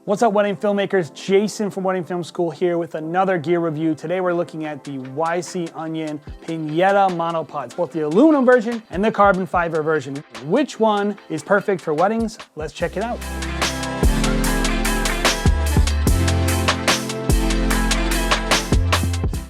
What's up, wedding filmmakers? Jason from Wedding Film School here with another gear review. Today we're looking at the YC Onion Pineta Monopods, both the aluminum version and the carbon fiber version. Which one is perfect for weddings? Let's check it out.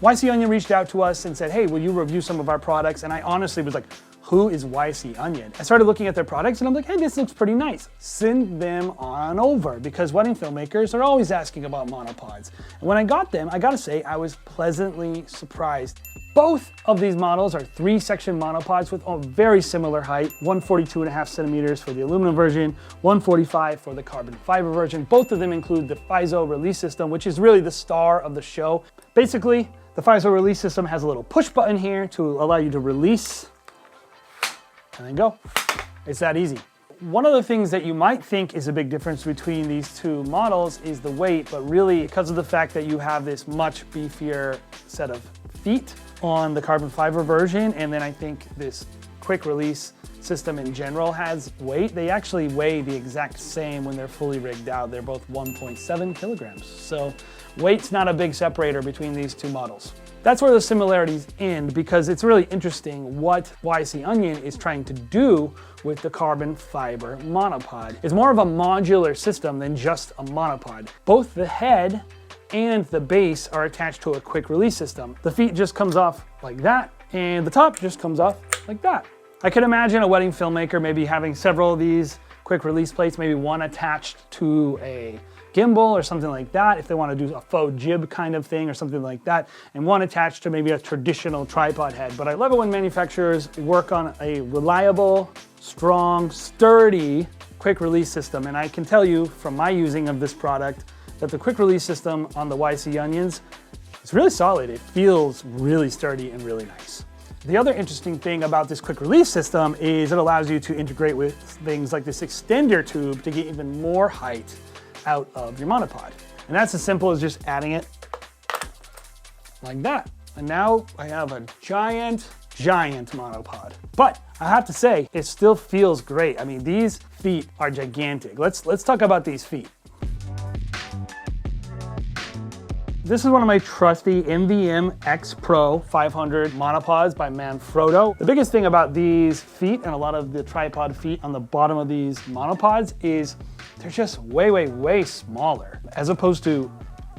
YC Onion reached out to us and said, hey, will you review some of our products? And I honestly was like, who is YC Onion? I started looking at their products and I'm like, hey, this looks pretty nice. Send them on over, because wedding filmmakers are always asking about monopods. And when I got them, I gotta say, I was pleasantly surprised. Both of these models are 3-section monopods with a very similar height, 142.5 centimeters for the aluminum version, 145 for the carbon fiber version. Both of them include the FISO release system, which is really the star of the show. Basically, the FISO release system has a little push button here to allow you to release and then go. It's that easy. One of the things that you might think is a big difference between these two models is the weight, but really because of the fact that you have this much beefier set of feet on the carbon fiber version, and then I think this quick release system in general has weight, they actually weigh the exact same when they're fully rigged out. They're both 1.7 kilograms. So weight's not a big separator between these two models. That's where the similarities end, because it's really interesting what YC Onion is trying to do with the carbon fiber monopod. It's more of a modular system than just a monopod. Both the head and the base are attached to a quick release system. The feet just comes off like that, and the top just comes off like that. I could imagine a wedding filmmaker maybe having several of these quick release plates, maybe one attached to a gimbal or something like that, if they want to do a faux jib kind of thing or something like that, and one attached to maybe a traditional tripod head. But I love it when manufacturers work on a reliable, strong, sturdy quick release system. And I can tell you from my using of this product that the quick release system on the YC Onions is really solid. It feels really sturdy and really nice. The other interesting thing about this quick release system is it allows you to integrate with things like this extender tube to get even more height out of your monopod. And that's as simple as just adding it like that. And now I have a giant monopod. But I have to say, it still feels great. I mean, these feet are gigantic. Let's talk about these feet. This is one of my trusty MVM X Pro 500 monopods by Manfrotto. The biggest thing about these feet and a lot of the tripod feet on the bottom of these monopods is they're just way smaller as opposed to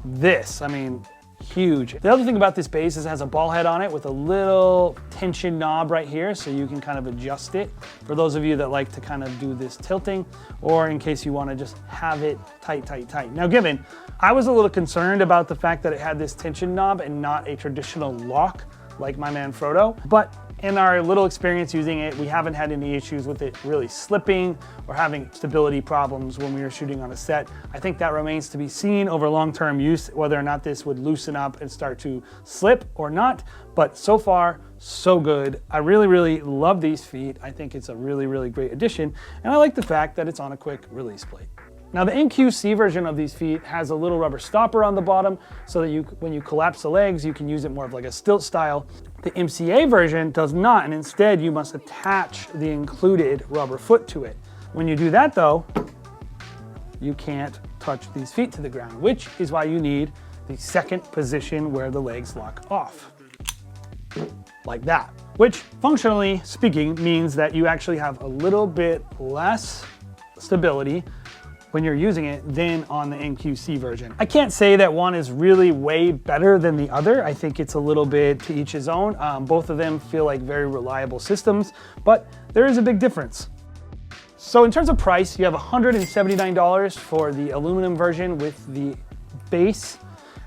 this. I mean, huge. The other thing about this base is it has a ball head on it with a little tension knob right here, so you can kind of adjust it for those of you that like to kind of do this tilting, or in case you want to just have it tight. Now given, I was a little concerned about the fact that it had this tension knob and not a traditional lock like my Manfrotto, but in our little experience using it, we haven't had any issues with it really slipping or having stability problems when we were shooting on a set. I think that remains to be seen over long-term use, whether or not this would loosen up and start to slip or not, but so far, so good. I really love these feet. I think it's a really great addition, and I like the fact that it's on a quick release plate. Now the MQC version of these feet has a little rubber stopper on the bottom so that when you collapse the legs, you can use it more of like a stilt style. The MCA version does not, and instead you must attach the included rubber foot to it. When you do that though, you can't touch these feet to the ground, which is why you need the second position where the legs lock off. Like that, which functionally speaking means that you actually have a little bit less stability when you're using it than on the MQC version. I can't say that one is really way better than the other. I think it's a little bit to each his own. Both of them feel like very reliable systems, but there is a big difference. So in terms of price, you have $179 for the aluminum version with the base,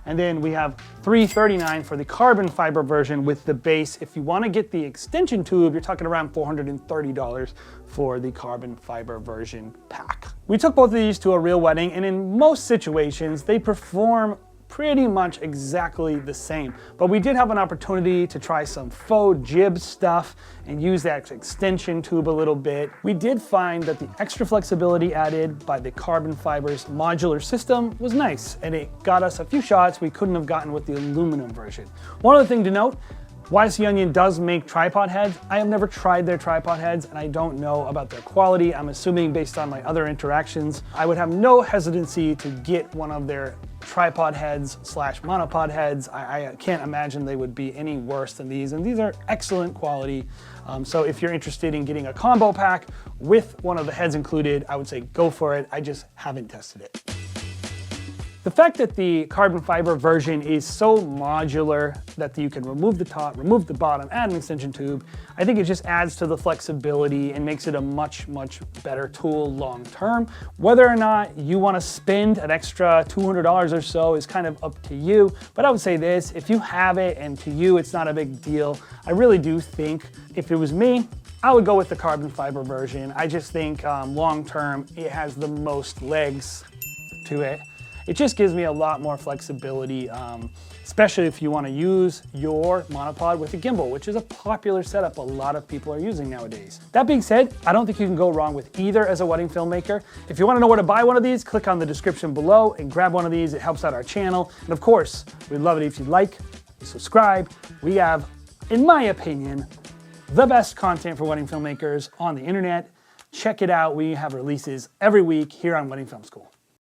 and then we have $339 for the carbon fiber version with the base. If you want to get the extension tube, you're talking around $430 for the carbon fiber version pack. We took both of these to a real wedding, and in most situations, they perform pretty much exactly the same. But we did have an opportunity to try some faux jib stuff and use that extension tube a little bit. We did find that the extra flexibility added by the carbon fiber's modular system was nice, and it got us a few shots we couldn't have gotten with the aluminum version. One other thing to note, Wise Onion does make tripod heads. I have never tried their tripod heads and I don't know about their quality. I'm assuming based on my other interactions, I would have no hesitancy to get one of their tripod heads slash monopod heads. I can't imagine they would be any worse than these, and these are excellent quality. So if you're interested in getting a combo pack with one of the heads included, I would say go for it. I just haven't tested it. The fact that the carbon fiber version is so modular that you can remove the top, remove the bottom, add an extension tube, I think it just adds to the flexibility and makes it a much better tool long term. Whether or not you want to spend an extra $200 or so is kind of up to you, but I would say this, if you have it and to you it's not a big deal, I really do think if it was me, I would go with the carbon fiber version. I just think long term it has the most legs to it. It just gives me a lot more flexibility, especially if you want to use your monopod with a gimbal, which is a popular setup a lot of people are using nowadays. That being said, I don't think you can go wrong with either as a wedding filmmaker. If you want to know where to buy one of these, click on the description below and grab one of these. It helps out our channel. And of course, we'd love it if you like, subscribe. We have, in my opinion, the best content for wedding filmmakers on the internet. Check it out. We have releases every week here on Wedding Film School.